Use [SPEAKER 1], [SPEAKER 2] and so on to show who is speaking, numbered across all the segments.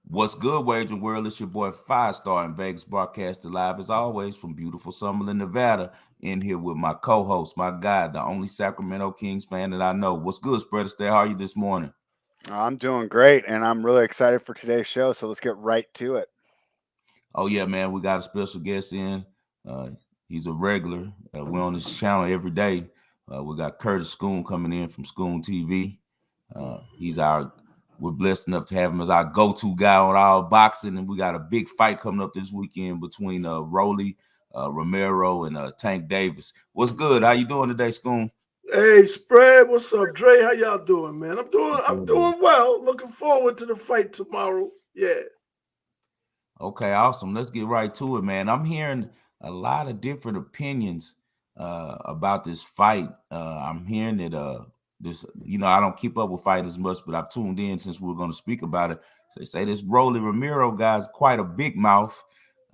[SPEAKER 1] What's good, Wagering World? It's your boy Five Star in Vegas, broadcasted live as always from beautiful Summerlin, Nevada. In here with my co-host, my guy, the only Sacramento Kings fan that I know. What's good, Spreader Stay? How are you this morning?
[SPEAKER 2] I'm doing great, and I'm really excited for today's show. So let's get right to it.
[SPEAKER 1] Oh yeah, man, we got a special guest in. Uh, he's a regular. We're on this channel every day. We got Curtis SCOON coming in from SCOON TV. He's our. We're blessed enough to have him as our go-to guy on all boxing, and we got a big fight coming up this weekend between Rolly Romero and Tank Davis. What's good? How you doing today, SCOON?
[SPEAKER 3] Hey, Spread, what's up, Dre? How y'all doing, man? I'm doing well. Looking forward to the fight tomorrow. Yeah.
[SPEAKER 1] Okay, awesome. Let's get right to it, man. I'm hearing a lot of different opinions about this fight. I'm hearing that this, I don't keep up with fight as much, but I've tuned in since we were going to speak about it. So they say this Rolly Romero guy's quite a big mouth.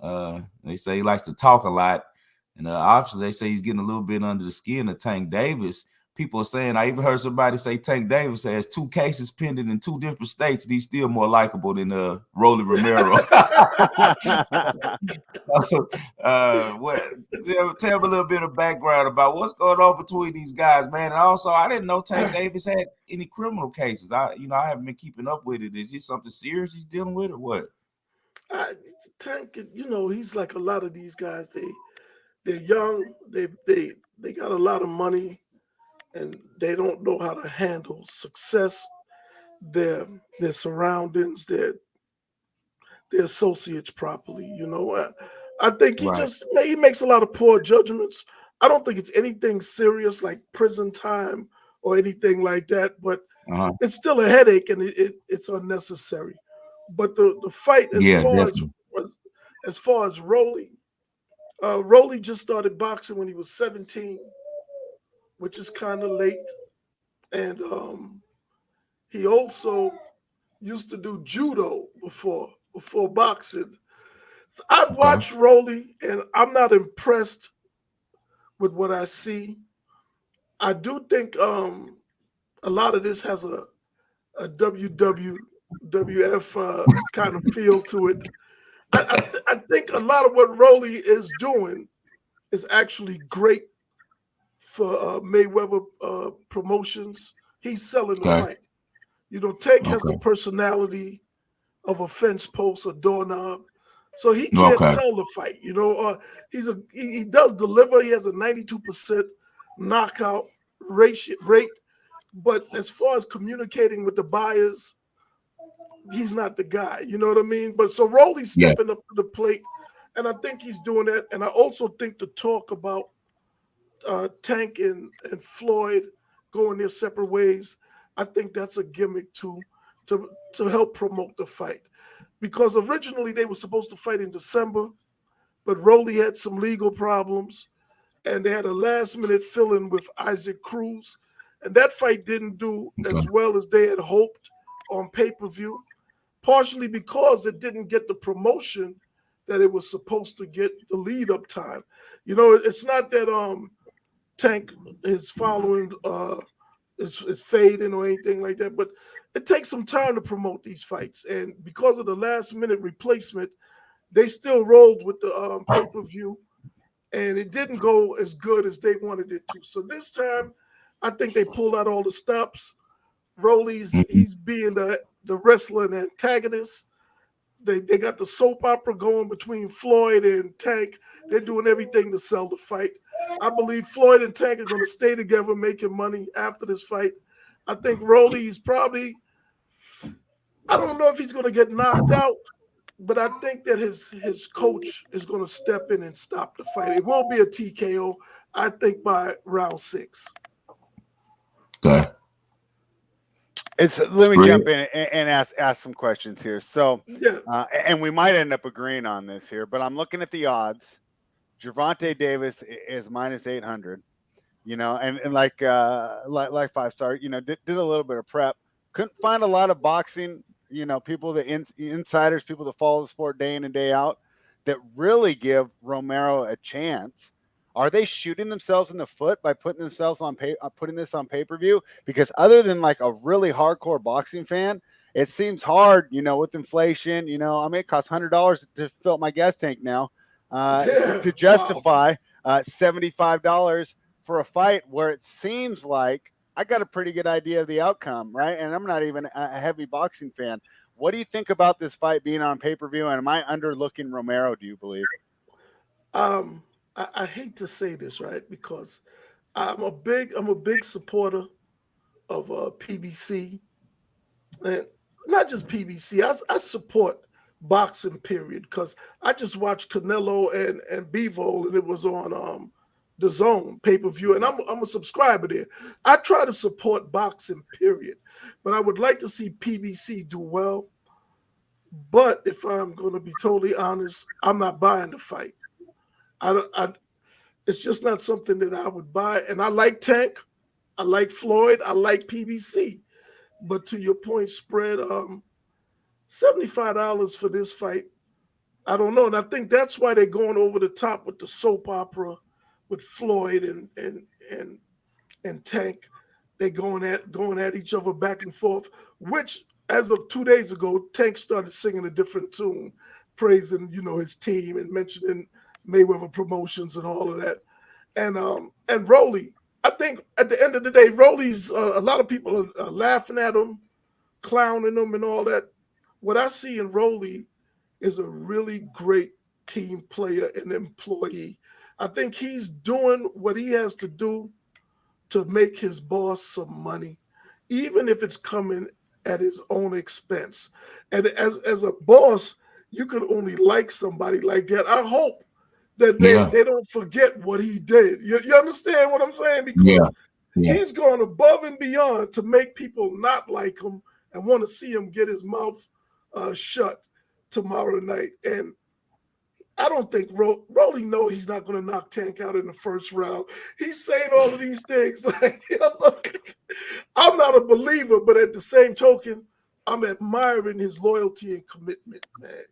[SPEAKER 1] They say he likes to talk a lot, and obviously they say he's getting a little bit under the skin of Tank Davis. People are saying, I even heard somebody say Tank Davis has 2 cases pending in 2 different states, and he's still more likable than Rolly Romero. What? Tell me a little bit of background about what's going on between these guys, man. And also, I didn't know Tank Davis had any criminal cases. I haven't been keeping up with it. Is it something serious he's dealing with, or what?
[SPEAKER 3] I, Tank, he's like a lot of these guys. They're young. They got a lot of money, and they don't know how to handle success. Their surroundings, their associates properly. I think
[SPEAKER 1] Right.
[SPEAKER 3] he makes a lot of poor judgments. I don't think it's anything serious like prison time or anything like that, but
[SPEAKER 1] Uh-huh.
[SPEAKER 3] it's still a headache and it's unnecessary. But the fight
[SPEAKER 1] Yeah, definitely.
[SPEAKER 3] as far as Rolly just started boxing when he was 17, which is kind of late, and he also used to do judo before boxing. I've
[SPEAKER 1] Okay.
[SPEAKER 3] watched Rolly, and I'm not impressed with what I see. I do think a lot of this has a WWF kind of feel to it. I think a lot of what Rolly is doing is actually great for Mayweather promotions. He's selling the
[SPEAKER 1] Okay.
[SPEAKER 3] fight. Tank has the
[SPEAKER 1] Okay.
[SPEAKER 3] personality of a fence post or doorknob. So he can't
[SPEAKER 1] Okay.
[SPEAKER 3] sell the fight. He does deliver. He has a 92% knockout rate, but as far as communicating with the buyers, he's not the guy. You know what I mean? But so Rolly's
[SPEAKER 1] Yeah.
[SPEAKER 3] stepping up to the plate, and I think he's doing that. And I also think the talk about Tank and Floyd going their separate ways, I think that's a gimmick to help promote the fight. Because originally they were supposed to fight in December, but Rolly had some legal problems, and they had a last minute fill in with Isaac Cruz, and that fight didn't do
[SPEAKER 1] Okay.
[SPEAKER 3] as well as they had hoped on pay-per-view, partially because it didn't get the promotion that it was supposed to get, the lead up time. It's not that Tank is following is fading or anything like that, but it takes some time to promote these fights. And because of the last minute replacement, they still rolled with the pay-per-view, and it didn't go as good as they wanted it to. So this time, I think they pulled out all the stops. Rolly's
[SPEAKER 1] Mhm.
[SPEAKER 3] he's being the wrestler and antagonist. They got the soap opera going between Floyd and Tank. They're doing everything to sell the fight. I believe Floyd and Tank are going to stay together making money after this fight. I think Rolly's probably, I don't know if he's going to get knocked out, but I think that his coach is going to step in and stop the fight. It will be a TKO, I think, by round 6.
[SPEAKER 1] Okay.
[SPEAKER 2] Let me
[SPEAKER 1] Spread.
[SPEAKER 2] jump in and ask some questions here. So,
[SPEAKER 3] Yeah.
[SPEAKER 2] and we might end up agreeing on this here, but I'm looking at the odds. Gervonta Davis is minus 800. And like Five Star, did a little bit of prep. Couldn't find a lot of boxing, people insiders, people that follow the sport day in and day out, that really give Romero a chance. Are they shooting themselves in the foot by putting themselves on putting this on pay-per-view? Because other than like a really hardcore boxing fan, it seems hard, you know, with inflation. You know, I mean, it costs $100 to fill up my gas tank now, to
[SPEAKER 3] Wow.
[SPEAKER 2] justify $75 for a fight where it seems like I got a pretty good idea of the outcome, right? And I'm not even a heavy boxing fan. What do you think about this fight being on pay-per-view? And am I underlooking Romero, do you believe?
[SPEAKER 3] I hate to say this, right? Because I'm a big supporter of PBC, and not just PBC. I support boxing, period. Because I just watched Canelo and Bivol, and it was on the Zone pay-per-view, and I'm a subscriber there. I try to support boxing, period. But I would like to see PBC do well. But if I'm going to be totally honest, I'm not buying the fight. It's just not something that I would buy. And I like Tank, I like Floyd, I like PBC. But to your point, spread $75 for this fight. I don't know, and I think that's why they're going over the top with the soap opera with Floyd and Tank. They're going at each other back and forth. Which, as of 2 days ago, Tank started singing a different tune, praising his team and mentioning Mayweather Promotions and all of that. And Rolly, I think at the end of the day, Rolly's a lot of people are laughing at him, clowning him, and all that. What I see in Rolly is a really great team player and employee. I think he's doing what he has to do to make his boss some money, even if it's coming at his own expense. And as a boss, you can only like somebody like that. I hope that they don't forget what he did. You understand what I'm saying? Because he's gone above and beyond to make people not like him and want to see him get his mouth shut tomorrow night. And I don't think Rolly knows he's not going to knock Tank out in the first round. He's saying all of these things like, look, I'm not a believer, but at the same token, I'm admiring his loyalty and commitment, man.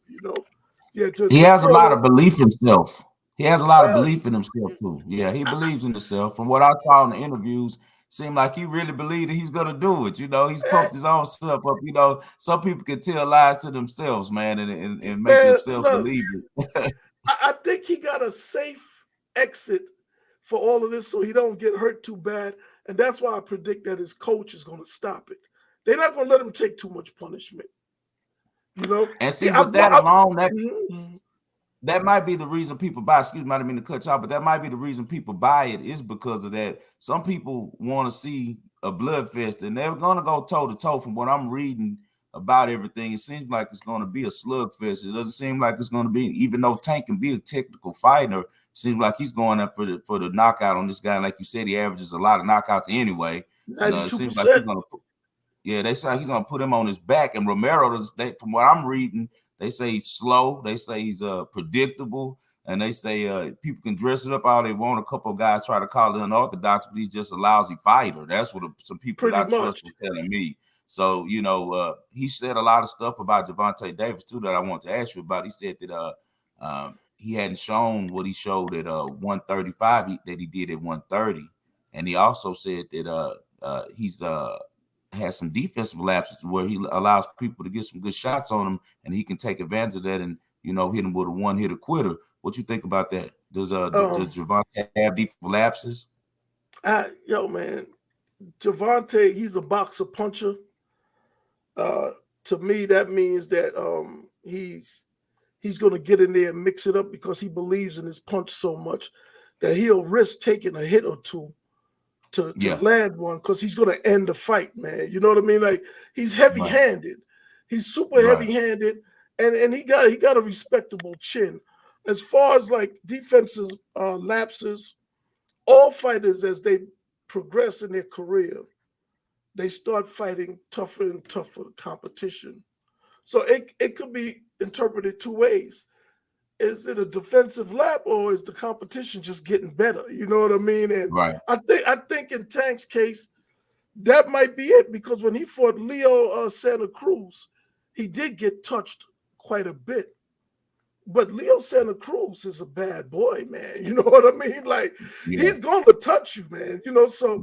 [SPEAKER 1] He has a lot of belief in himself. He has a lot of belief in himself too. Yeah, he believes in himself. From what I saw in the interviews, seemed like he really believed that he's gonna do it. He's pumped his own stuff up. Some people can tell lies to themselves, man, and make themselves believe it.
[SPEAKER 3] I think he got a safe exit for all of this, so he don't get hurt too bad. And that's why I predict that his coach is going to stop it. They're not going to let him take too much punishment.
[SPEAKER 1] And see, with that alone, that might be the reason people buy. Excuse me, I didn't mean to cut you off, but that might be the reason people buy it is because of that. Some people want to see a blood fest, and they're going to go toe to toe. From what I'm reading about everything, it seems like it's going to be a slugfest. It doesn't seem like it's going to be, even though Tank can be a technical fighter, seems like he's going up for the knockout on this guy. Like you said, he averages a lot of knockouts anyway. It seems like he's going to. Yeah, they say he's gonna put him on his back. And Romero, from what I'm reading, they say he's slow. They say he's predictable, and they say people can dress it up all they want. A couple of guys try to call it unorthodox, but he's just a lousy fighter. That's what some people that I trust were telling me. So he said a lot of stuff about Gervonta Davis too that I want to ask you about. He said that he hadn't shown what he showed at 135 that he did at 130, and he also said that he's has some defensive lapses where he allows people to get some good shots on him, and he can take advantage of that and hit him with a one-hitter quitter. What you think about that? Does Gervonta have defensive lapses?
[SPEAKER 3] Man, Gervonta, he's a boxer puncher. To me, that means that he's going to get in there and mix it up because he believes in his punch so much that he'll risk taking a hit or two to land one because he's going to end the fight, man. You know what I mean? Like, he's heavy-handed. He's super heavy-handed, and he got a respectable chin. As far as like defensive lapses, all fighters as they progress in their career, they start fighting tougher and tougher competition. So it could be interpreted two ways. Is it a defensive lap or is the competition just getting better? You know what I mean? And I think in Tank's case, that might be it because when he fought Leo Santa Cruz, he did get touched quite a bit. But Leo Santa Cruz is a bad boy, man. You know what I mean? Like, he's going to touch you, man. So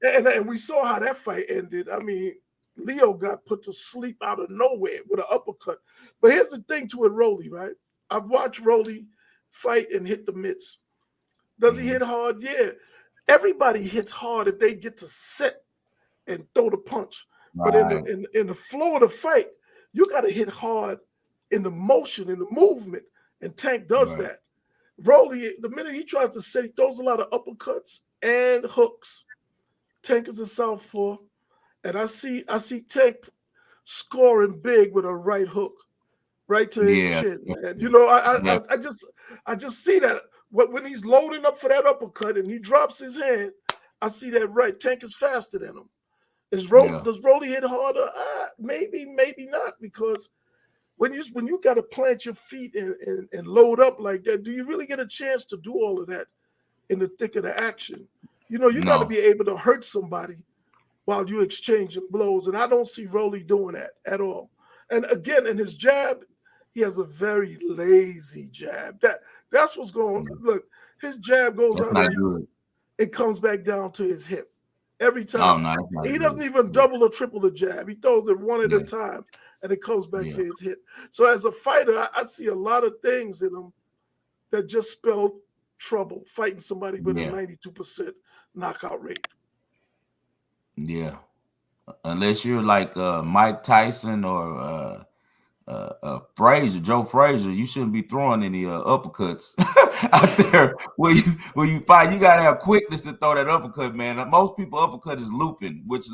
[SPEAKER 3] and we saw how that fight ended. I mean, Leo got put to sleep out of nowhere with an uppercut. But here's the thing to it, Rolly, right? I've watched Rolly fight and hit the mitts. Does he hit hard? Yeah. Everybody hits hard if they get to sit and throw the punch. But in the flow of the fight, you got to hit hard in the motion, in the movement, and Tank does that. Rolly, the minute he tries to sit, he throws a lot of uppercuts and hooks. Tank is a southpaw, and I see Tank scoring big with a right hook, right to his chin, man. You know, I just see that when he's loading up for that uppercut and he drops his hand, I see that right. Tank is faster than him. Does Rolly hit harder? Maybe, maybe not, because when you got to plant your feet and load up like that, do you really get a chance to do all of that in the thick of the action? You know, you got to be able to hurt somebody while you exchanging blows, and I don't see Rolly doing that at all. And again, in his jab, he has a very lazy jab. That's what's going on. Look, his jab goes out and it comes back down to his hip every time. He doesn't even double or triple the jab. He throws it one at a time, and it comes back to his hip. So as a fighter, I see a lot of things in him that just spell trouble, fighting somebody with a 92% knockout rate.
[SPEAKER 1] Yeah. Unless you're like Mike Tyson or Frazier, Joe Frazier, you shouldn't be throwing any uppercuts out there when you fight. You gotta have quickness to throw that uppercut, man. Most people uppercut is looping, which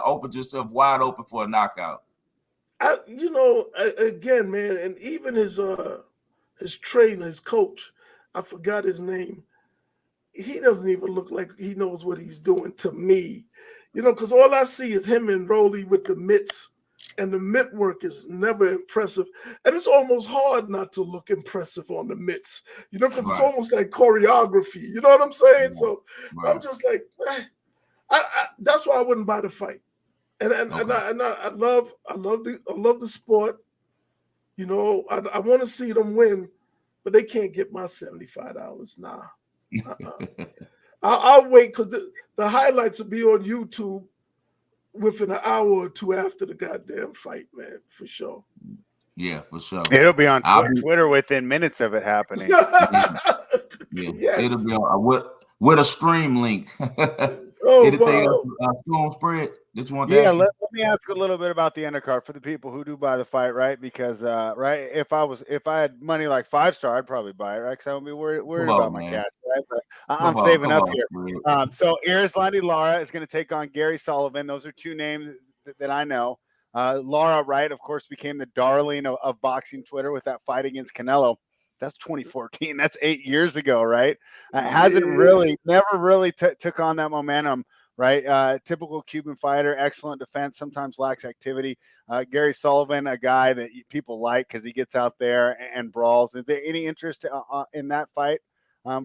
[SPEAKER 1] opens yourself wide open for a knockout.
[SPEAKER 3] Again, man, and even his trainer, his coach, I forgot his name. He doesn't even look like he knows what he's doing to me, because all I see is him and Rolly with the mitts. And the mitt work is never impressive. And it's almost hard not to look impressive on the mitts, because it's almost like choreography. You know what I'm saying? So I'm just like, that's why I wouldn't buy the fight. And I love the sport. I want to see them win, but they can't get my $75. Nah. I'll wait, because the highlights will be on YouTube within an hour or two after the goddamn fight, man, for sure.
[SPEAKER 1] Yeah, for sure.
[SPEAKER 2] It'll be on Twitter within minutes of it happening.
[SPEAKER 1] It'll be with a stream link.
[SPEAKER 3] Anything
[SPEAKER 1] else, SCOON spread that you want to
[SPEAKER 2] ask? Let me ask a little bit about the undercard for the people who do buy the fight, right? Because if I had money like 5-star, I'd probably buy it, right? Because I won't be worried about my cash, right? But I'm saving up here. So Arislandi Lara is going to take on Gary Sullivan. Those are two names that I know. Lara, right, of course, became the darling of boxing Twitter with that fight against Canelo. That's 2014. That's 8 years ago, right? Never really took on that momentum, right? Typical Cuban fighter, excellent defense, sometimes lacks activity. Gary Sullivan, a guy that people like because he gets out there and brawls. Is there any interest in that fight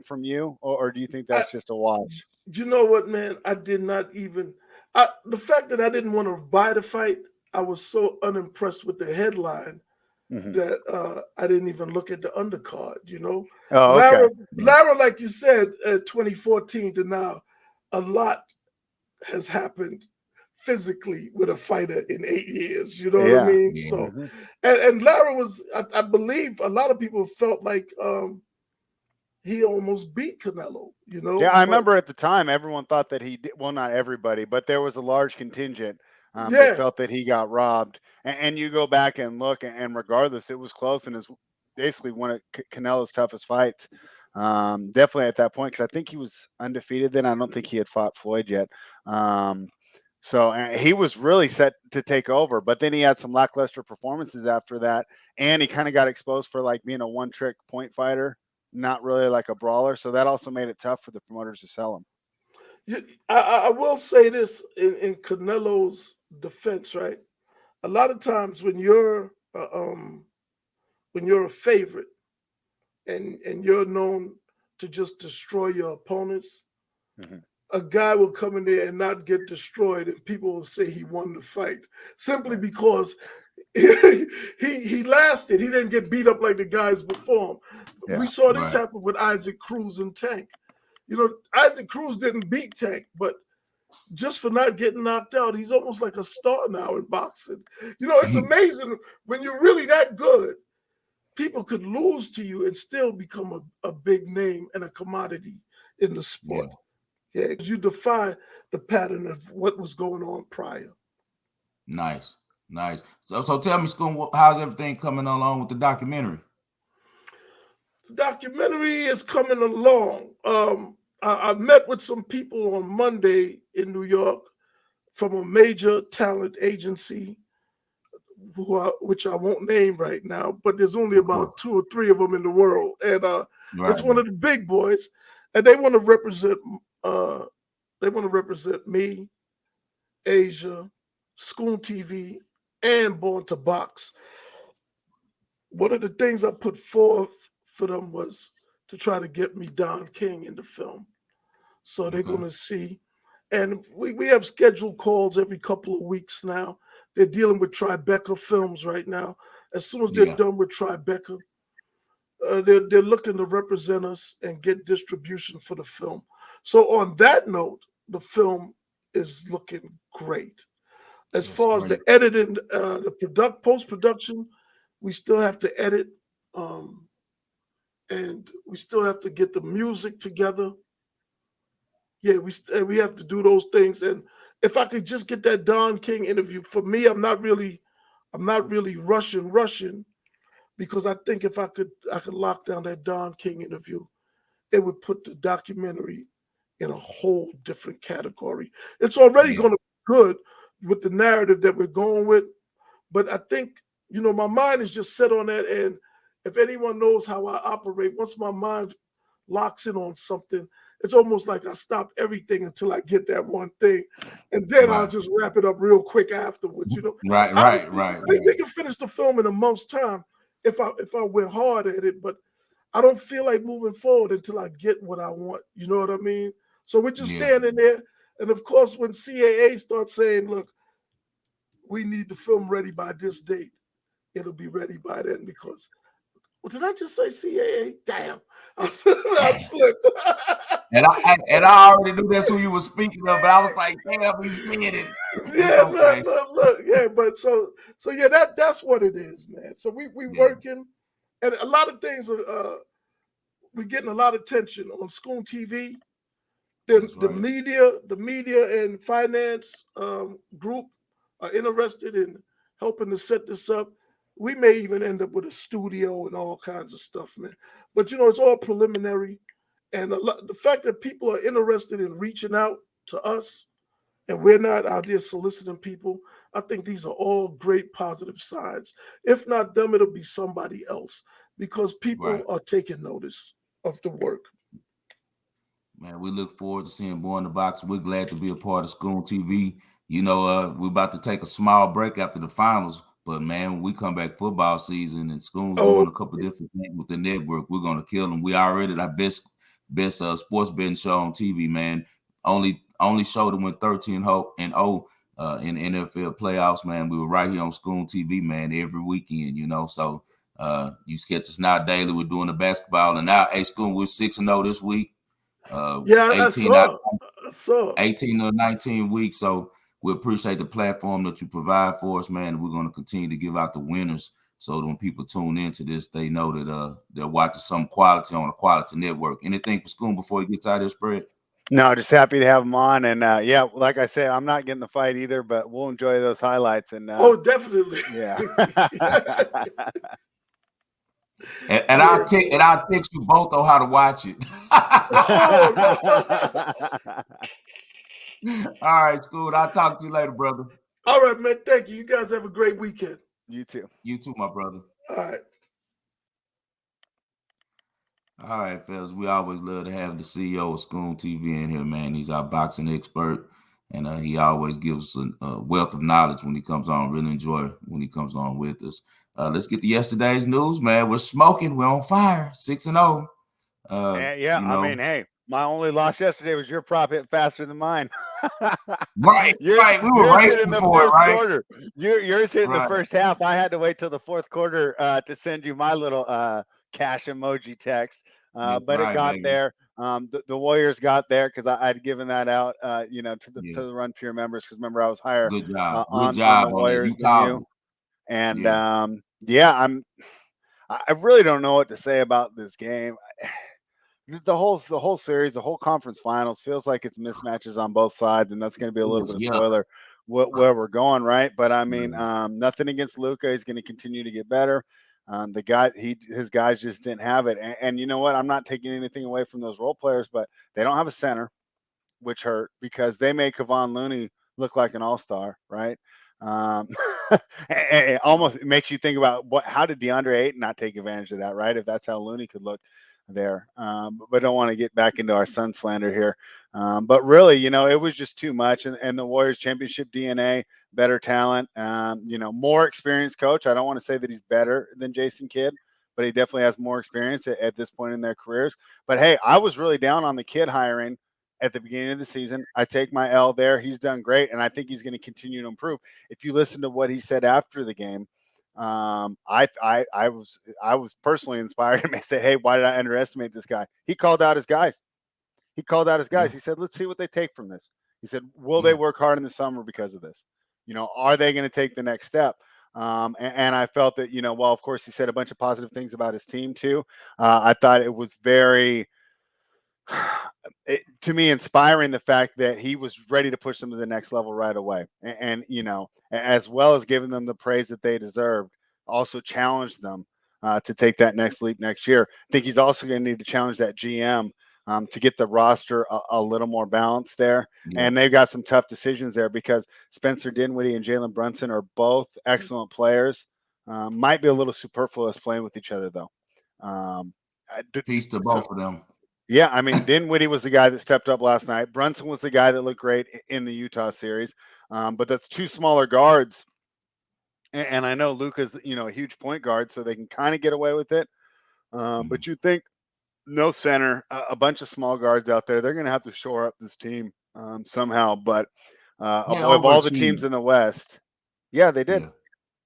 [SPEAKER 2] from you, or do you think that's just a wash?
[SPEAKER 3] You know what, man? I did not even the fact that I didn't want to buy the fight, I was so unimpressed with the headline that I didn't even look at the undercard, Lara, like you said, 2014 to now, a lot has happened physically with a fighter in 8 years, you know what I mean? Yeah. So, and Lara was, I believe a lot of people felt like he almost beat Canelo,
[SPEAKER 2] Yeah, I remember at the time, everyone thought that he did, well, not everybody, but there was a large contingent that felt that he got robbed. And you go back and look, and regardless, it was close, and is basically one of Canelo's toughest fights. Definitely at that point, because I think he was undefeated then. I don't think he had fought Floyd yet. So he was really set to take over, but then he had some lackluster performances after that, and he kind of got exposed for like being a one-trick point fighter, not really like a brawler. So that also made it tough for the promoters to sell him.
[SPEAKER 3] I will say this in Canelo's defense, right? A lot of times when you're a favorite and you're known to just destroy your opponents, a guy will come in there and not get destroyed, and people will say he won the fight simply because he lasted. He didn't get beat up like the guys before him. Yeah, we saw this happen with Isaac Cruz and Tank. Isaac Cruz didn't beat Tank, but just for not getting knocked out. He's almost like a star now in boxing. You know, it's amazing when you're really that good. People could lose to you and still become a big name and a commodity in the sport. Yeah, because you defy the pattern of what was going on prior.
[SPEAKER 1] Nice. So tell me, Scoon, how's everything coming along with the documentary?
[SPEAKER 3] The documentary is coming along. I met with some people on Monday in New York from a major talent agency, which I won't name right now, but there's only about 2 or 3 of them in the world, and it's one of the big boys, and they want to represent. They want to represent me, Asia, Schoon TV, and Born to Box. One of the things I put forth for them was to try to get me Don King in the film. So they're going to see. And we have scheduled calls every couple of weeks now. They're dealing with Tribeca Films right now. As soon as they're done with Tribeca, they're looking to represent us and get distribution for the film. So on that note, the film is looking great. As far as the editing, the post-production, we still have to edit, and we still have to get the music together. Yeah, we have to do those things. And if I could just get that Don King interview, for me, I'm not really rushing, because I think if I could lock down that Don King interview, it would put the documentary in a whole different category. It's already going to be good with the narrative that we're going with, but I think, you know, my mind is just set on that. And if anyone knows how I operate, once my mind locks in on something, it's almost like I stop everything until I get that one thing, and then I'll just wrap it up real quick afterwards. You know,
[SPEAKER 1] right.
[SPEAKER 3] We can finish the film in a month's time if I went hard at it, but I don't feel like moving forward until I get what I want. You know what I mean? So we're just standing there, and of course, when CAA starts saying, "Look, we need the film ready by this date," it'll be ready by then. Because, well, did I just say CAA? Damn, I slipped.
[SPEAKER 1] And I already knew that's who you were speaking of, but I was like, damn, we said it.
[SPEAKER 3] Yeah, look. Yeah, but so yeah, that's what it is, man. So we working, and a lot of things are we're getting a lot of attention on Schoon TV. The media and finance group are interested in helping to set this up. We may even end up with a studio and all kinds of stuff, man. But you know, it's all preliminary. And the fact that people are interested in reaching out to us and we're not out there soliciting people, I think these are all great positive signs. If not them, it'll be somebody else, because people are taking notice of the work.
[SPEAKER 1] Man, we look forward to seeing Born to Box. We're glad to be a part of Schoon TV. You know, we're about to take a small break after the finals, but man, when we come back football season and Schoon's doing a couple different things with the network, we're going to kill them. We already our best sports betting show on TV, man. Only show that went 13-0 in NFL playoffs, man. We were right here on Schoon TV, man, every weekend, you know. So you catch us now daily. We're doing the basketball, and now Schoon, we're 6-0 this week. 18 or 19 weeks. So we appreciate the platform that you provide for us, man. We're going to continue to give out the winners, so that when people tune into this, they know that they're watching some quality on a quality network. Anything for Schoon before he gets out of this spread?
[SPEAKER 2] No, just happy to have him on. And yeah, like I said, I'm not getting the fight either, but we'll enjoy those highlights. And
[SPEAKER 3] definitely.
[SPEAKER 2] Yeah.
[SPEAKER 1] and I'll text you both on how to watch it. All right, Schoon. I'll talk to you later, brother.
[SPEAKER 3] All right, man. Thank you. You guys have a great weekend.
[SPEAKER 2] You too.
[SPEAKER 1] You too, my brother.
[SPEAKER 3] All right.
[SPEAKER 1] All right, fellas. We always love to have the CEO of Schoon TV in here, man. He's our boxing expert, and he always gives us a wealth of knowledge when he comes on. Really enjoy when he comes on with us. Let's get to yesterday's news, man. We're smoking. We're on fire. 6-0.
[SPEAKER 2] Yeah.
[SPEAKER 1] You know,
[SPEAKER 2] I mean, hey, my only loss yesterday was your prop hit faster than mine.
[SPEAKER 1] Right. We were racing for it, right?
[SPEAKER 2] Quarter. Yours hit in the first half. I had to wait till the fourth quarter to send you my little cash emoji text. But it got there. The Warriors got there because I'd given that out, to
[SPEAKER 1] Yeah.
[SPEAKER 2] the Run Pure members, because remember I was higher
[SPEAKER 1] Good job. Good
[SPEAKER 2] on the
[SPEAKER 1] job on that. You
[SPEAKER 2] Warriors than
[SPEAKER 1] called
[SPEAKER 2] you,
[SPEAKER 1] it.
[SPEAKER 2] and
[SPEAKER 1] Yeah.
[SPEAKER 2] I really don't know what to say about this game. The whole series, the whole conference finals feels like it's mismatches on both sides, and that's going to be a little bit of
[SPEAKER 1] Yeah.
[SPEAKER 2] spoiler where we're going, right? But I mean,
[SPEAKER 1] Yeah.
[SPEAKER 2] nothing against Luka. He's going to continue to get better. His guys just didn't have it, and you know what? I'm not taking anything away from those role players, but they don't have a center, which hurt because they made Kevon Looney look like an all-star, right? Um, it almost makes you think about how did DeAndre Ayton not take advantage of that, right? If that's how Looney could look there. But I don't want to get back into our Sun slander here. But really, it was just too much. And the Warriors championship DNA, better talent, more experienced coach. I don't want to say that he's better than Jason Kidd, but he definitely has more experience at this point in their careers. But hey, I was really down on the Kidd hiring at the beginning of the season. I take my L there. He's done great, and I think he's going to continue to improve. If you listen to what he said after the game, I was personally inspired him. I said, "Hey, why did I underestimate this guy?" He called out his guys.
[SPEAKER 1] Yeah.
[SPEAKER 2] He said, "Let's see what they take from this." He said, "Will they
[SPEAKER 1] Yeah.
[SPEAKER 2] work hard in the summer because of this? Are they going to take the next step?" And I felt that, well, of course, he said a bunch of positive things about his team too. I thought it was very to me inspiring, the fact that he was ready to push them to the next level right away, and as well as giving them the praise that they deserved, also challenged them to take that next leap next year. I think he's also going to need to challenge that GM to get the roster a little more balanced there.
[SPEAKER 1] Yeah.
[SPEAKER 2] And they've got some tough decisions there, because Spencer Dinwiddie and Jalen Brunson are both excellent players. Might be a little superfluous playing with each other though. Um,
[SPEAKER 1] Peace to
[SPEAKER 2] so
[SPEAKER 1] both of them.
[SPEAKER 2] yeah, I mean, Dinwiddie was the guy that stepped up last night. Brunson was the guy that looked great in the Utah series. But that's two smaller guards. And I know Luka's, a huge point guard, so they can kind of get away with it. But you think no center, a bunch of small guards out there, they're going to have to shore up this team somehow. But
[SPEAKER 1] They
[SPEAKER 2] of all the teams
[SPEAKER 1] overachieved.
[SPEAKER 2] in the West, yeah, they did.
[SPEAKER 1] Yeah.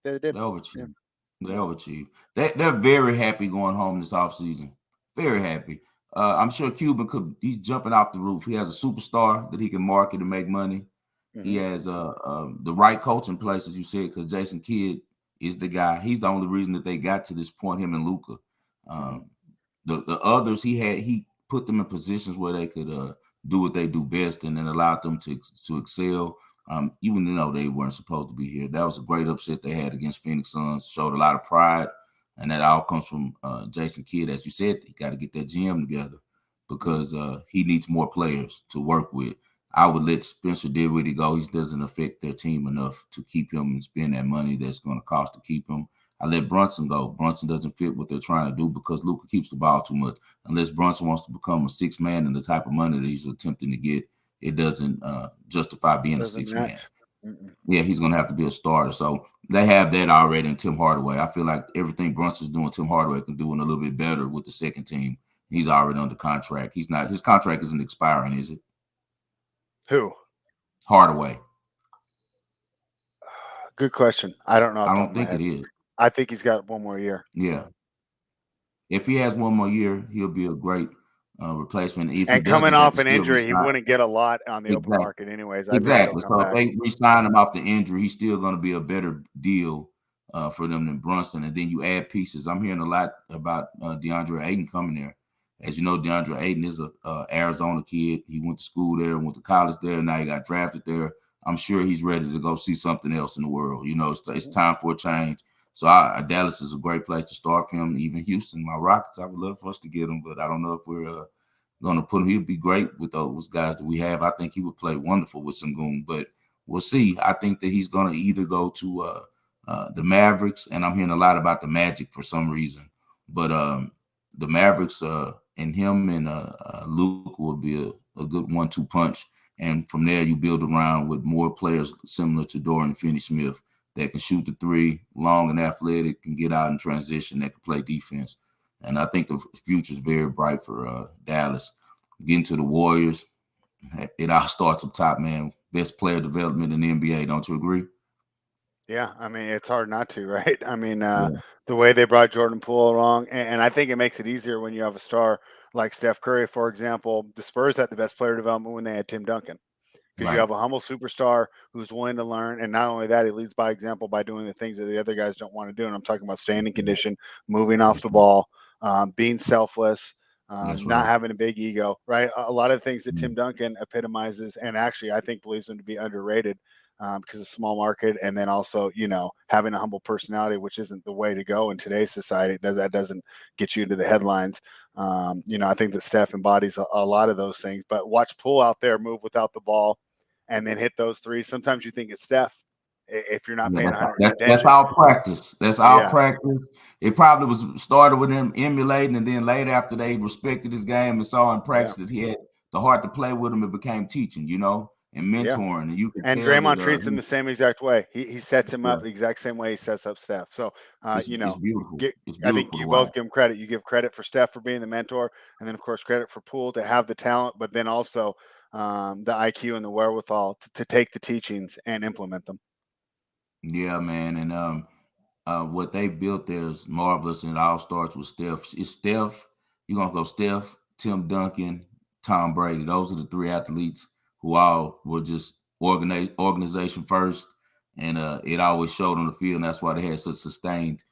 [SPEAKER 2] They did.
[SPEAKER 1] They
[SPEAKER 2] Yeah.
[SPEAKER 1] overachieved. They overachieved. They're very happy going home this offseason. Very happy. I'm sure Cuban he's jumping off the roof. He has a superstar that he can market and make money. He
[SPEAKER 2] Mm-hmm.
[SPEAKER 1] has the right coach in place, as you said, because Jason Kidd is the guy. He's the only reason that they got to this point, him and Luka.
[SPEAKER 2] Mm-hmm.
[SPEAKER 1] The others he put them in positions where they could do what they do best, and then allowed them to excel. Even though they weren't supposed to be here, that was a great upset they had against Phoenix Suns. Showed a lot of pride, and that all comes from Jason Kidd. As you said, he got to get that GM together because he needs more players to work with. I would let Spencer Dinwiddie go. He doesn't affect their team enough to keep him and spend that money that's going to cost to keep him. I let Brunson go. Brunson doesn't fit what they're trying to do because Luka keeps the ball too much. Unless Brunson wants to become a six man and the type of money that he's attempting to get, it doesn't justify being a
[SPEAKER 2] Doesn't
[SPEAKER 1] six man.
[SPEAKER 2] match. Mm-mm.
[SPEAKER 1] Yeah, he's going to have to be a starter. So they have that already in Tim Hardaway. I feel like everything Brunson's doing, Tim Hardaway can do a little bit better with the second team. He's already under contract. His contract isn't expiring, is it?
[SPEAKER 2] Who?
[SPEAKER 1] Hardaway.
[SPEAKER 2] Good question. I don't know off
[SPEAKER 1] I
[SPEAKER 2] the top
[SPEAKER 1] don't
[SPEAKER 2] of my
[SPEAKER 1] think
[SPEAKER 2] head.
[SPEAKER 1] it is.
[SPEAKER 2] I think he's got one more year.
[SPEAKER 1] Yeah. If he has one more year, he'll be a great replacement. If he
[SPEAKER 2] And coming
[SPEAKER 1] doesn't, they
[SPEAKER 2] off
[SPEAKER 1] can
[SPEAKER 2] an
[SPEAKER 1] still
[SPEAKER 2] injury, he
[SPEAKER 1] resign.
[SPEAKER 2] wouldn't get a lot on the open
[SPEAKER 1] Exactly.
[SPEAKER 2] market anyways. I think he'll
[SPEAKER 1] Exactly.
[SPEAKER 2] come
[SPEAKER 1] So if
[SPEAKER 2] back.
[SPEAKER 1] they re-sign him off the injury, he's still going to be a better deal for them than Brunson. And then you add pieces. I'm hearing a lot about DeAndre Ayton coming there. As you know, DeAndre Ayton is a Arizona kid. He went to school there, went to college there. Now he got drafted there. I'm sure he's ready to go see something else in the world. It's time for a change. So Dallas is a great place to start for him. Even Houston, my Rockets, I would love for us to get him, but I don't know if we're going to put him. He'd be great with those guys that we have. I think he would play wonderful with Sengun, but we'll see. I think that he's going to either go to the Mavericks, and I'm hearing a lot about the Magic for some reason. But the Mavericks and him and Luke will be a good 1-2 punch. And from there, you build around with more players similar to Dorian Finney-Smith that can shoot the three, long and athletic, can get out in transition, that can play defense. And I think the future is very bright for Dallas. Getting to the Warriors, it all starts up top, man. Best player development in the NBA. Don't you agree?
[SPEAKER 2] Yeah, I mean, it's hard not to, right? I mean,
[SPEAKER 1] Yeah.
[SPEAKER 2] the way they brought Jordan Poole along, and I think it makes it easier when you have a star like Steph Curry, for example, the Spurs had the best player development when they had Tim Duncan. Because you
[SPEAKER 1] Right.
[SPEAKER 2] have a humble superstar who's willing to learn, and not only that, he leads by example by doing the things that the other guys don't want to do. And I'm talking about staying in condition, moving off the ball, being selfless,
[SPEAKER 1] That's
[SPEAKER 2] not
[SPEAKER 1] right.
[SPEAKER 2] having a big ego, right? A lot of things that
[SPEAKER 1] Mm.
[SPEAKER 2] Tim Duncan epitomizes, and actually I think believes him to be underrated because of small market, and then also having a humble personality, which isn't the way to go in today's society. That doesn't get you to the headlines. I think that Steph embodies a lot of those things. But watch Poole out there move without the ball and then hit those threes. Sometimes you think it's Steph if you're not
[SPEAKER 1] Yeah,
[SPEAKER 2] paying 100
[SPEAKER 1] that's
[SPEAKER 2] attention.
[SPEAKER 1] our practice. That's our
[SPEAKER 2] Yeah.
[SPEAKER 1] practice. It probably was started with him emulating, and then later after they respected his game and saw in practice that he had the heart to play with him, it became teaching, and
[SPEAKER 2] Yeah.
[SPEAKER 1] mentoring. And you could
[SPEAKER 2] And
[SPEAKER 1] tell
[SPEAKER 2] Draymond
[SPEAKER 1] that
[SPEAKER 2] treats him the same exact way. He sets him
[SPEAKER 1] yeah,
[SPEAKER 2] up the exact same way he sets up Steph. So,
[SPEAKER 1] it's beautiful. It's
[SPEAKER 2] I think
[SPEAKER 1] beautiful to
[SPEAKER 2] you
[SPEAKER 1] watch.
[SPEAKER 2] both give him credit. You give credit for Steph for being the mentor, and then of course credit for Poole to have the talent, but then also the IQ and the wherewithal to take the teachings and implement them.
[SPEAKER 1] Yeah, man. And what they built there is marvelous, and it all starts with Steph. It's Steph. You're gonna go Steph, Tim Duncan, Tom Brady. Those are the three athletes who all were just organization first, and it always showed on the field. And that's why they had such sustained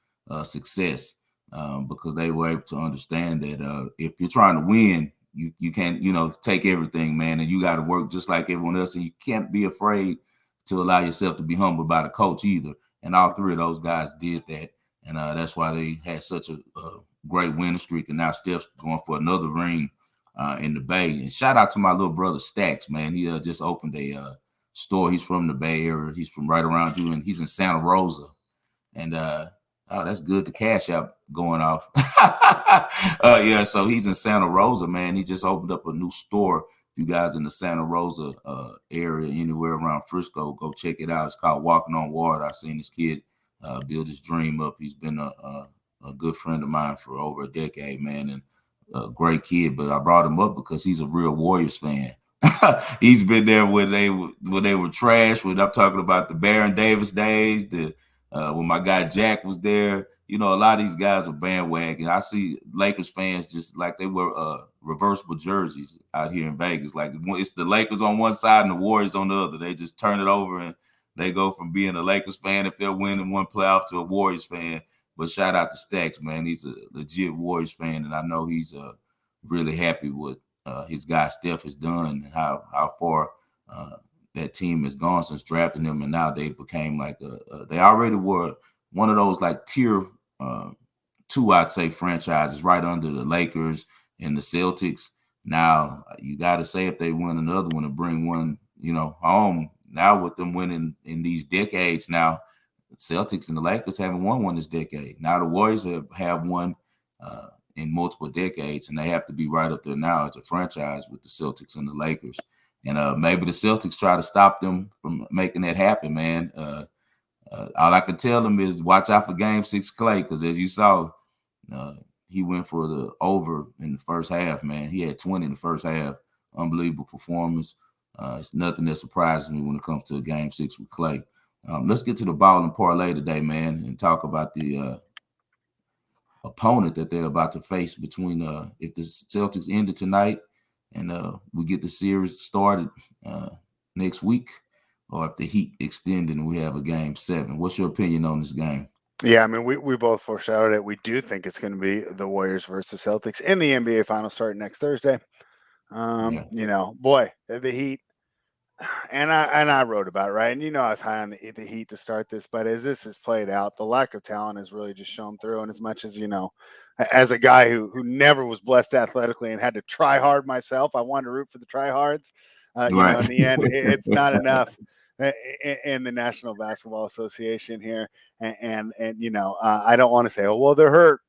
[SPEAKER 1] success because they were able to understand that if you're trying to win, you can't take everything, man, and you got to work just like everyone else, and you can't be afraid to allow yourself to be humbled by the coach either. And all three of those guys did that. And that's why they had such a great winning streak. And now Steph's going for another ring in the Bay. And shout out to my little brother Stacks, man. He just opened a store. He's from the Bay Area. He's from right around you, and he's in Santa Rosa. And that's good. The cash app going off. Yeah, so he's in Santa Rosa, man. He just opened up a new store. If you guys in the Santa Rosa area, anywhere around Frisco, go check it out. It's called Walking on Water. I seen this kid build his dream up. He's been a good friend of mine for over a decade, man, and a great kid. But I brought him up because he's a real Warriors fan. He's been there when they were trash. When I'm talking about the Baron Davis days, when my guy Jack was there, a lot of these guys were bandwagon. I see Lakers fans just like they were reversible jerseys out here in Vegas. Like it's the Lakers on one side and the Warriors on the other. They just turn it over and they go from being a Lakers fan if they're winning one playoff to a Warriors fan. But shout out to Stacks, man. He's a legit Warriors fan, and I know he's really happy with his guy Steph has done and how far that team has gone since drafting him, and now they became like they already were one of those like tier two, I'd say, franchises right under the Lakers and the Celtics. Now you got to say if they win another one and bring one, home. Now with them winning in these decades, now Celtics and the Lakers haven't won one this decade. Now the Warriors have won in multiple decades, and they have to be right up there now as a franchise with the Celtics and the Lakers. And maybe the Celtics try to stop them from making that happen, man. All I can tell them is watch out for Game 6 KLAY, because as you saw, he went for the over in the first half, man. He had 20 in the first half. Unbelievable performance. It's nothing that surprises me when it comes to a Game 6 with KLAY. Let's get to the ball and parlay today, man, and talk about the opponent that they're about to face between if the Celtics ended tonight and we get the series started next week, or if the Heat extended and we have a Game 7. What's your opinion on this game?
[SPEAKER 2] Yeah, I mean, we both foreshadowed it. We do think it's going to be the Warriors versus Celtics in the NBA Finals starting next Thursday. Boy, the Heat, and I wrote about it, right? And I was high on the Heat to start this, but as this has played out, the lack of talent has really just shown through. And as much as as a guy who never was blessed athletically and had to try hard myself, I wanted to root for the tryhards.
[SPEAKER 1] Right.
[SPEAKER 2] In the end, it's not enough in the National Basketball Association here. And I don't want to say, oh, well, they're hurt.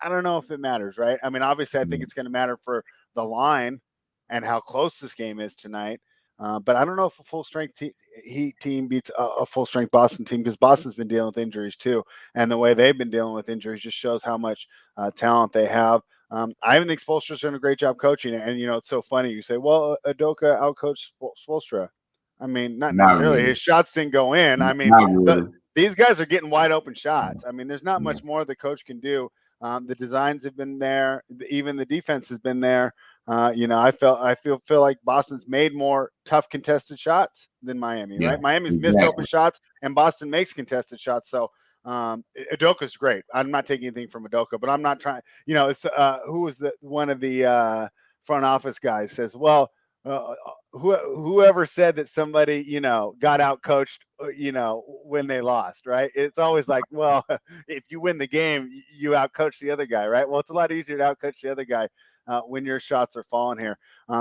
[SPEAKER 2] I don't know if it matters, right? I mean, obviously, I think it's going to matter for the line and how close this game is tonight. But I don't know if a full-strength Heat team beats a full-strength Boston team, because Boston's been dealing with injuries too. And the way they've been dealing with injuries just shows how much talent they have. I even think Spoelstra's done a great job coaching it. And, it's so funny. You say, well, Udoka outcoached Spoelstra. I mean, not
[SPEAKER 1] Not
[SPEAKER 2] necessarily.
[SPEAKER 1] really.
[SPEAKER 2] His shots didn't go in. I mean,
[SPEAKER 1] Not really.
[SPEAKER 2] these guys are getting wide open shots. I mean, there's not much more the coach can do. The designs have been there. Even the defense has been there. I feel like Boston's made more tough contested shots than Miami, right? Miami's missed open shots, and Boston makes contested shots. So Udoka's great. I'm not taking anything from Udoka, but I'm not trying. It's who was one of the front office guys says, well, whoever said that somebody got out coached when they lost, right? It's always like, well, if you win the game, you out coach the other guy, right? Well, it's a lot easier to out coach the other guy when your shots are falling here.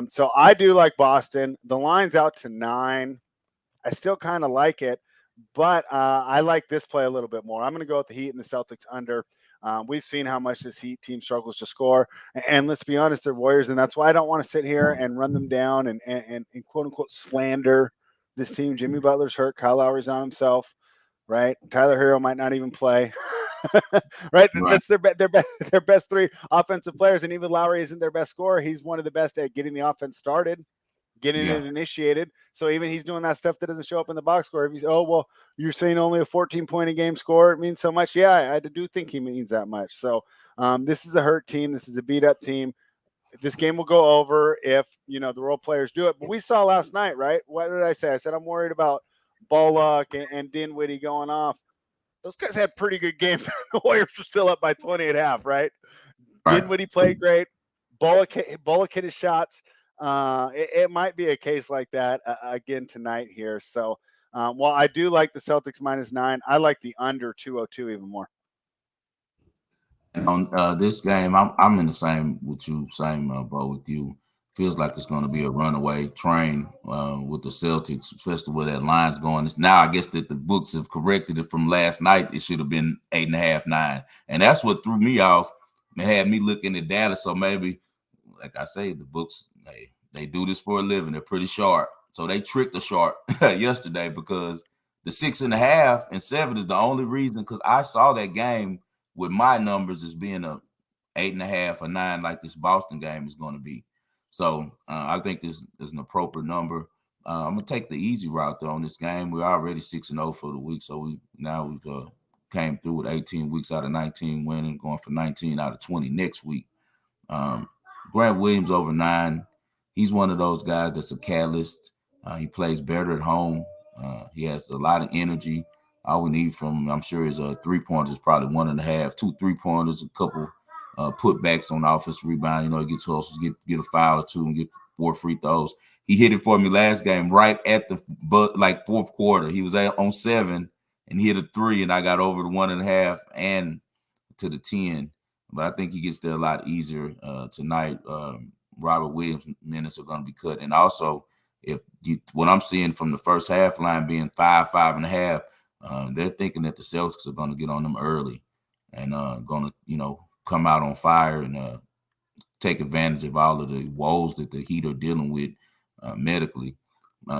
[SPEAKER 2] So I do like Boston. The line's out to 9. I still kind of like it, but I like this play a little bit more. I'm going to go with the Heat and the Celtics under. We've seen how much this Heat team struggles to score, and let's be honest, they're Warriors, and that's why I don't want to sit here and run them down and quote unquote slander this team. Jimmy Butler's hurt, Kyle Lowry's on himself, right? Tyler Hero might not even play, right? That's their best 3 offensive players, and even Lowry isn't their best scorer. He's one of the best at getting the offense started, getting it initiated. So even he's doing that stuff that doesn't show up in the box score. If you're saying only a 14-point a game score, it means so much. Yeah, I do think he means that much. So this is a hurt team. This is a beat up team. This game will go over if the role players do it. But we saw last night, right? What did I say? I said I'm worried about Bullock and Dinwiddie going off. Those guys had pretty good games. The Warriors were still up by 20 at half, right? Dinwiddie played great. Bullock hit his shots. It might be a case like that again tonight here. So, while I do like the Celtics -9, I like the under 202 even more.
[SPEAKER 1] And on this game, I'm in the same boat with you. Feels like it's going to be a runaway train with the Celtics, especially where that line's going. Now, I guess that the books have corrected it from last night. It should have been 8.5, 9, and that's what threw me off and had me looking at Dallas. So maybe, like I say, the books they do this for a living. They're pretty sharp, so they tricked the sharp yesterday because the 6.5 and 7 is the only reason. Because I saw that game with my numbers as being a 8.5 or 9, like this Boston game is going to be. So I think this is an appropriate number. I'm gonna take the easy route though on this game. We're already 6-0 for the week, so we've came through with 18 weeks out of 19 winning, going for 19 out of 20 next week. Grant Williams over 9. He's one of those guys that's a catalyst. He plays better at home. He has a lot of energy. All we need from him, I'm sure, is 3-pointers, probably 1.5, 2 3-pointers, a couple putbacks on the offensive rebound. He gets hustles, get a foul or 2, and get 4 free throws. He hit it for me last game right at the fourth quarter. He was on 7 and he hit a 3, and I got over the 1.5 and to the 10. But I think he gets there a lot easier tonight. Robert Williams minutes are going to be cut, and also what I'm seeing from the first half line being 5, 5.5. They're thinking that the Celtics are going to get on them early and going to, come out on fire and take advantage of all of the woes that the Heat are dealing with medically.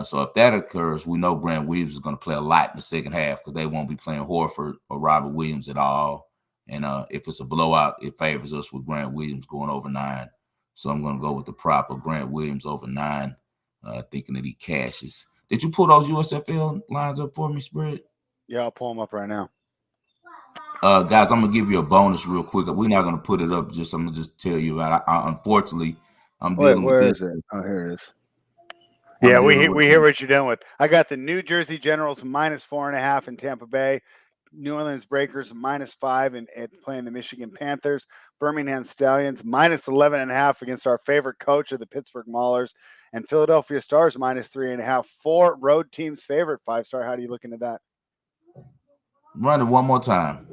[SPEAKER 1] So if that occurs, we know Grant Williams is going to play a lot in the second half because they won't be playing Horford or Robert Williams at all. And if it's a blowout, it favors us with Grant Williams going over 9. So I'm going to go with the prop of Grant Williams over 9, thinking that he cashes. Did you pull those USFL lines up for me, Spread?
[SPEAKER 2] Yeah, I'll pull them up right now.
[SPEAKER 1] Guys, I'm gonna give you a bonus real quick. We're not gonna put it up. I'm gonna just tell you about. Unfortunately, I'm dealing with this.
[SPEAKER 2] Where is it? Oh, here it is. Yeah, we hear what you're dealing with. I got the New Jersey Generals -4.5 in Tampa Bay. New Orleans Breakers -5 and playing the Michigan Panthers. Birmingham Stallions -11.5 against our favorite coach of the Pittsburgh Maulers, and Philadelphia Stars -3.5. 4 road teams favorite 5-star. How do you look into that?
[SPEAKER 1] Run it one more time.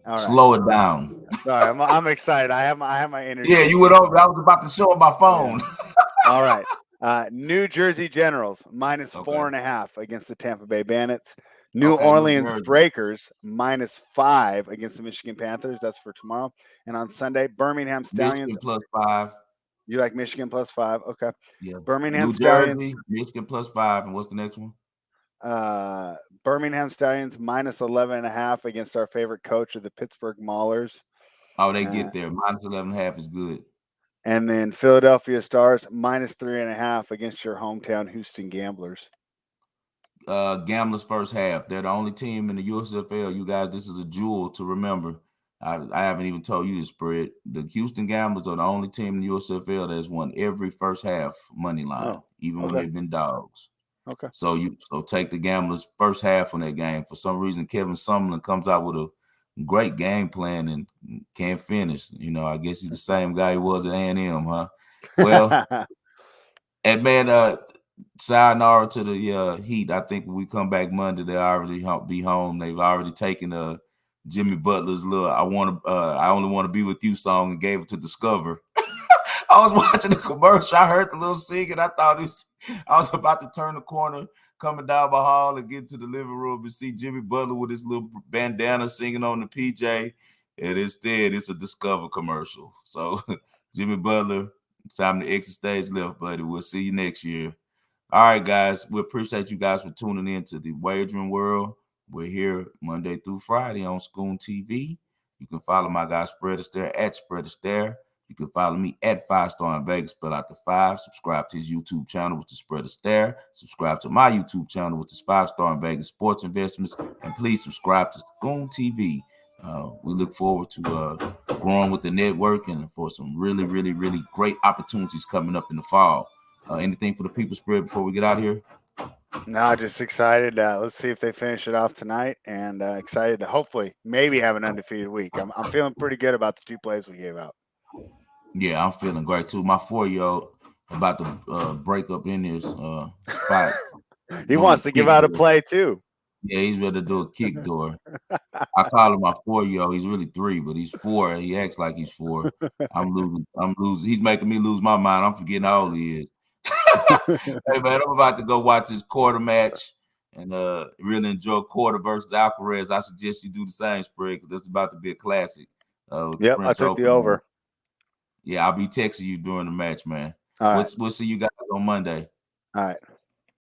[SPEAKER 2] All
[SPEAKER 1] Slow it down.
[SPEAKER 2] Sorry, I'm excited. I have my energy.
[SPEAKER 1] Yeah, you went over. I was about to show on my phone.
[SPEAKER 2] Yeah. All right. New Jersey Generals -4.5 against the Tampa Bay Bandits. New Orleans Breakers -5 against the Michigan Panthers. That's for tomorrow. And on Sunday, Birmingham Stallions
[SPEAKER 1] Michigan +5.
[SPEAKER 2] You like Michigan +5? Okay.
[SPEAKER 1] Yeah.
[SPEAKER 2] Birmingham
[SPEAKER 1] New
[SPEAKER 2] Stallions.
[SPEAKER 1] Jersey, Michigan +5. And what's the next one?
[SPEAKER 2] Birmingham Stallions -11.5 against our favorite coach of the Pittsburgh Maulers.
[SPEAKER 1] Oh, they get there. -11.5 is good.
[SPEAKER 2] And then Philadelphia Stars -3.5 against your hometown Houston Gamblers.
[SPEAKER 1] Gamblers first half. They're the only team in the USFL. You guys, this is a jewel to remember. I haven't even told you the spread. The Houston Gamblers are the only team in the USFL that has won every first half money line, even when they've been dogs.
[SPEAKER 2] Okay.
[SPEAKER 1] So take the Gamblers first half on that game. For some reason, Kevin Sumlin comes out with a great game plan and can't finish. You know, I guess he's the same guy he was at A&M, huh? Well, and man, sayonara to the Heat. I think when we come back Monday, they'll already be home. They've already taken Jimmy Butler's little I only want to be with you song and gave it to Discover. I was watching the commercial. I heard the little singing. I thought I was about to turn the corner, coming down my hall and get to the living room and see Jimmy Butler with his little bandana singing on the PJ. And instead, it's a Discover commercial. So Jimmy Butler, it's time to exit stage left, buddy. We'll see you next year. All right, guys. We appreciate you guys for tuning in to the Wagering World. We're here Monday through Friday on SCOON TV. You can follow my guy Spread Astaire at Spread Astaire. You can follow me at 5 Star in Vegas, spell out the 5. Subscribe to his YouTube channel, which is Spread Astaire. Subscribe to my YouTube channel, which is 5 Star in Vegas Sports Investments. And please subscribe to SCOON TV. We look forward to growing with the network and for some really, really, really great opportunities coming up in the fall. Anything for the people, Spread, before we get out of here?
[SPEAKER 2] No, just excited. Let's see if they finish it off tonight, and excited to hopefully maybe have an undefeated week. I'm feeling pretty good about the 2 plays we gave out.
[SPEAKER 1] Yeah, I'm feeling great too. My 4-year-old about to break up in his spot.
[SPEAKER 2] He wants to give out a play too.
[SPEAKER 1] Yeah, he's ready to do a kick door. I call him my 4-year-old. He's really 3, but he's 4. He acts like he's 4. I'm losing. He's making me lose my mind. I'm forgetting how old he is. Hey man, I'm about to go watch this quarter match and really enjoy quarter versus Alcaraz. I suggest you do the same, Spread, because this is about to be a classic.
[SPEAKER 2] Yep, I took the over.
[SPEAKER 1] Yeah, I'll be texting you during the match, man.
[SPEAKER 2] All right.
[SPEAKER 1] We'll see you guys on Monday.
[SPEAKER 2] All right.